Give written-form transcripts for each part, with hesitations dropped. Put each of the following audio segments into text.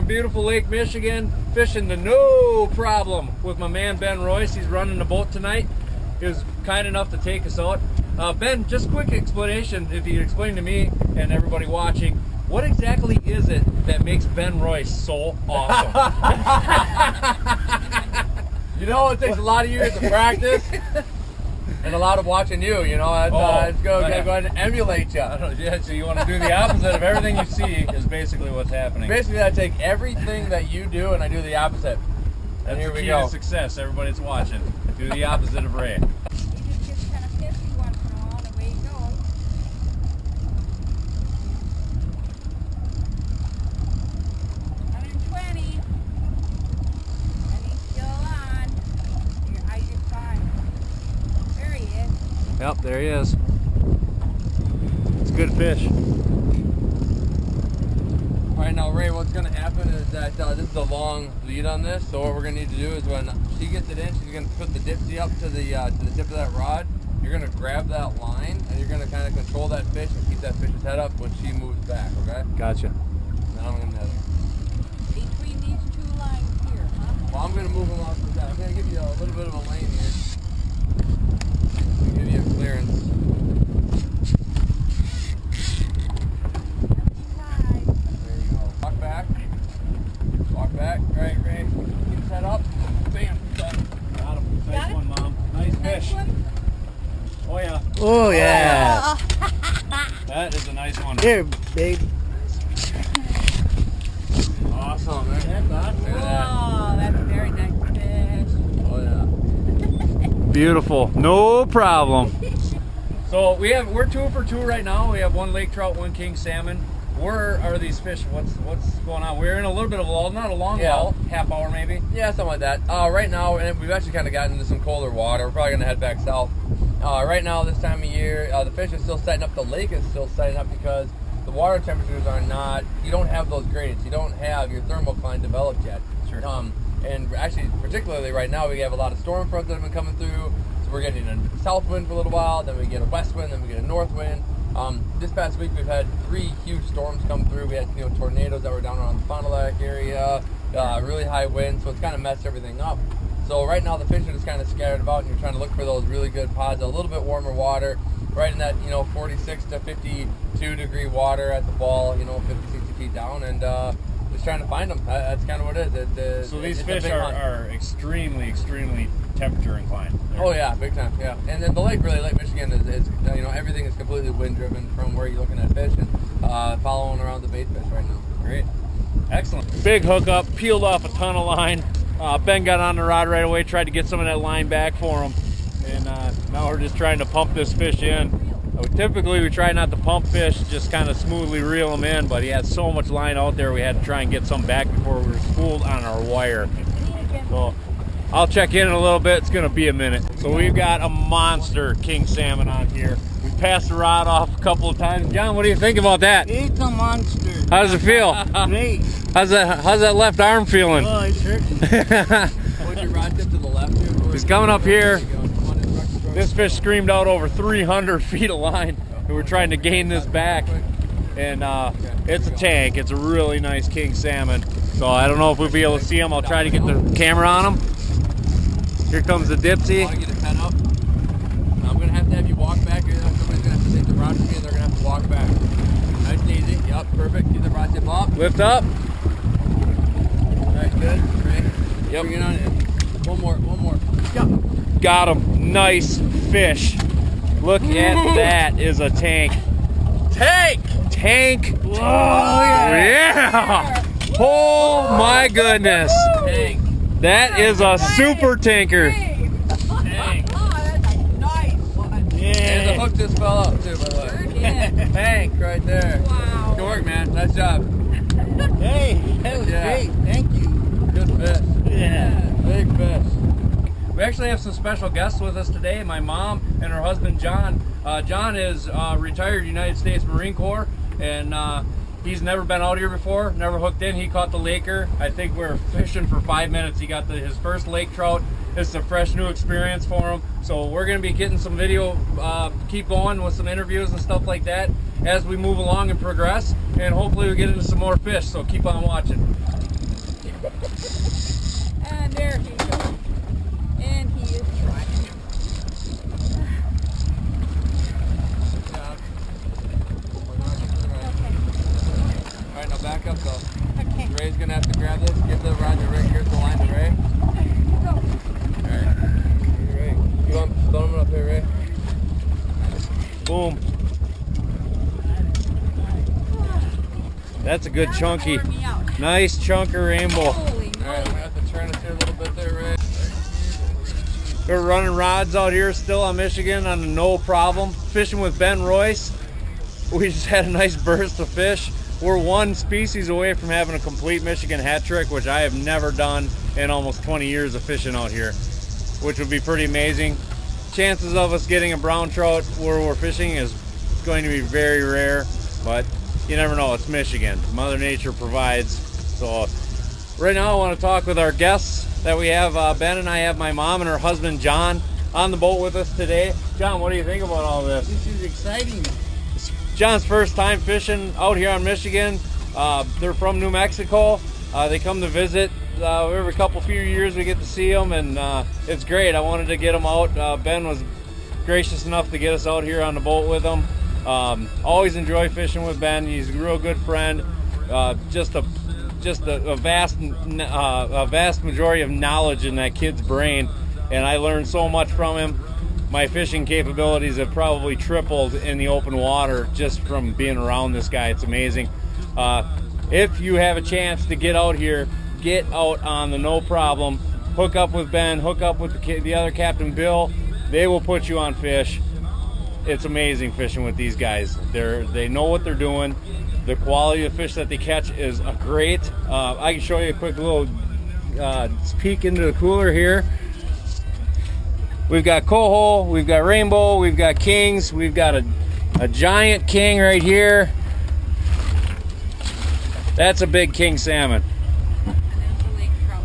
from beautiful Lake Michigan, fishing the Nooo Problem with my man Ben Royce. He's running the boat tonight. He was kind enough to take us out. Ben, just quick explanation, if you could explain to me and everybody watching, what exactly is it that makes Ben Royce so awesome? You know, it takes a lot of years of practice and a lot of watching you, you know. It's go ahead and emulate you. Yeah, so you want to do the opposite of everything you see is basically what's happening. Basically, I take everything that you do and I do the opposite. That's and here the we key go. to success. Everybody's watching. Do the opposite of Ray. You just kind of pissy once in a while, the way it goes. 120. And he's still on. Your eyes are fine. There he is. Yep, there he is. It's a good fish. All right, now Ray, what's going to happen is that this is a long lead on this. So what we're going to need to do is when she gets it in, she's going to put the dipsy up to the tip of that rod. You're going to grab that line and you're going to kind of control that fish and keep that fish's head up when she moves back. Okay? Gotcha. Now I'm going to. Between these two lines here, huh? Well, I'm going to move them off the side. I'm going to give you a little bit of a lane here. Give you a clearance. Walk back. All right, Ray. Keep his head up. Bam. Done. Got him. Nice Got it? one, Mom. Nice fish. One? Oh, yeah. Oh yeah. That is a nice one. Here, babe. Awesome, man. Look at that. Whoa, that's a very nice fish. Oh, yeah. Beautiful. No problem. So we're 2 for 2 right now. We have 1 lake trout, 1 king salmon. Where are these fish? What's going on? We're in a little bit of a lull, not a long lull, half hour maybe. Yeah, something like that. Right now, and we've actually kind of gotten into some colder water. We're probably going to head back south. Right now, this time of year, the fish is still setting up. The lake is still setting up because the water temperatures are not, you don't have those gradients. You don't have your thermocline developed yet. Sure. And actually, particularly right now, we have a lot of storm fronts that have been coming through. So we're getting a south wind for a little while, then we get a west wind, then we get a north wind. This past week we've had 3 huge storms come through. We had tornadoes that were down around the Fond du Lac area, really high winds, so it's kind of messed everything up. So right now the fish are just kind of scattered about, and you're trying to look for those really good pods, a little bit warmer water, right in that 46 to 52 degree water at the ball, 50, 60 feet down, and just trying to find them. That's kind of what it is. So these fish are extremely, extremely temperature inclined. Oh yeah, big time, yeah. And then the lake, really, Lake Michigan is everything is completely wind driven from where you're looking at fish and following around the bait fish right now. Great. Excellent. Big hookup, peeled off a ton of line. Ben got on the rod right away, tried to get some of that line back for him. And now we're just trying to pump this fish in. Typically we try not to pump fish, just kind of smoothly reel them in, but he had so much line out there we had to try and get some back before we were spooled on our wire. So I'll check in a little bit. It's going to be a minute. So we've got a monster king salmon on here. We passed the rod off a couple of times. John, what do you think about that? It's a monster. How does it feel? Great. How's that left arm feeling? Oh, it's hurting. Put your rod tip to the left here. He's coming up here. This fish screamed out over 300 feet of line. And we're trying to gain this back. And it's a tank. It's a really nice king salmon. So I don't know if we'll be able to see him. I'll try to get the camera on him. Here comes the dipsy. I want to get his head up. I'm going to have you walk back. Somebody's going to have to take the rod from me and they're going to have to walk back. Nice and easy. Yep, perfect. Keep the rod tip up. Lift up. Alright, good. Great. Yep. Bring it on in. One more. Yep. Got him. Nice fish. Look at that. Is a tank. Tank. Oh, yeah. Oh my goodness. Tank. That is a super tanker. Tank. Oh, that's a nice one. And the Yeah. hook just fell out too, by the way. Sure did. Tank right there. Wow. Good work, man. Nice job. Hey, that was Yeah. great. Thank you. Good fish. Yeah. Big fish. We actually have some special guests with us today. My mom and her husband, John. John is retired United States Marine Corps, and he's never been out here before, never hooked in. He caught the laker. I think we were fishing for 5 minutes. He got his first lake trout. It's a fresh new experience for him. So we're going to be getting some video, keep going with some interviews and stuff like that as we move along and progress. And hopefully we get into some more fish. So keep on watching. And there he goes. And he is trying. Good job. All right, now back up though. Okay. Ray's gonna have to grab this. Give the rod to Ray. Here's the line to Ray. Go. Alright. Ray. You want throw them up here, Ray? Boom. That's a good chunky. Wore me out. Nice chunker rainbow. Holy Alright, I'm gonna have to turn us here a little bit there, Ray. We're running rods out here still on Michigan on the No Problem. Fishing with Ben Royce. We just had a nice burst of fish. We're one species away from having a complete Michigan hat trick, which I have never done in almost 20 years of fishing out here, which would be pretty amazing. Chances of us getting a brown trout where we're fishing is going to be very rare, but you never know. It's Michigan. Mother Nature provides. So right now I want to talk with our guests that we have. Ben and I have my mom and her husband John on the boat with us today. John, what do you think about all this? This is exciting. John's first time fishing out here on Michigan. They're from New Mexico. They come to visit every few years. We get to see them, and it's great. I wanted to get them out. Ben was gracious enough to get us out here on the boat with him. Always enjoy fishing with Ben. He's a real good friend. Just a vast majority of knowledge in that kid's brain, and I learned so much from him. My fishing capabilities have probably tripled in the open water just from being around this guy. It's amazing. If you have a chance to get out here, get out on the No Problem. Hook up with Ben, hook up with the other Captain Bill. They will put you on fish. It's amazing fishing with these guys. They know what they're doing. The quality of fish that they catch is great. I can show you a quick little peek into the cooler here. We've got coho, we've got rainbow, we've got kings, we've got a giant king right here. That's a big king salmon. And there's the lake trout.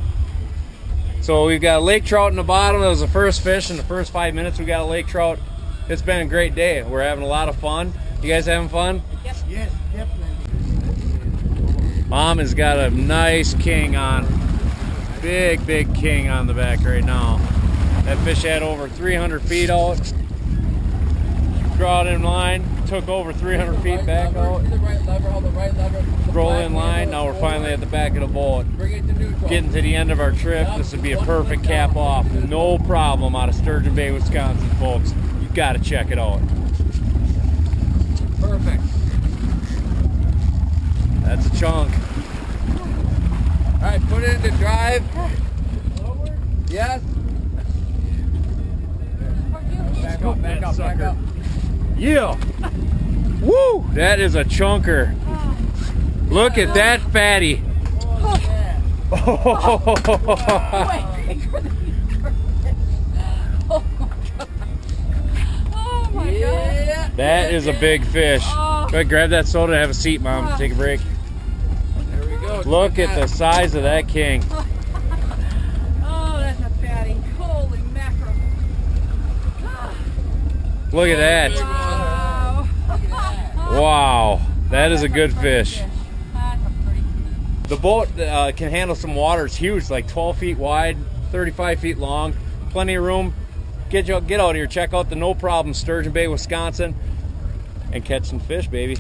So we've got a lake trout in the bottom. That was the first fish in the first 5 minutes. We got a lake trout. It's been a great day. We're having a lot of fun. You guys having fun? Yep. Yes, definitely. Mom has got a nice king on. Big king on the back right now. That fish had over 300 feet out. Draw it in line, took over 300 feet back out. The right lever, hold the right lever. Roll in line, now we're finally at the back of the boat. Bring it to neutral. Getting to the end of our trip, this would be a perfect cap off. No Problem out of Sturgeon Bay, Wisconsin, folks. You gotta check it out. Perfect. That's a chunk. All right, put it into drive. Yes. Back up, back up, back up. Yeah. Woo! That is a chunker. Look at that fatty. Oh, yeah. Oh my god. Yeah. That is a big fish. Go ahead, grab that soda and have a seat, Mom. Take a break. There we go. Look at the size of that king. Oh, that's a fatty. Holy mackerel. Look at that. Wow. Wow. That is a good fish. That's a pretty. The boat can handle some water. It's huge, like 12 feet wide, 35 feet long. Plenty of room. Get out here. Check out the No Problem, Sturgeon Bay, Wisconsin, and catch some fish, baby.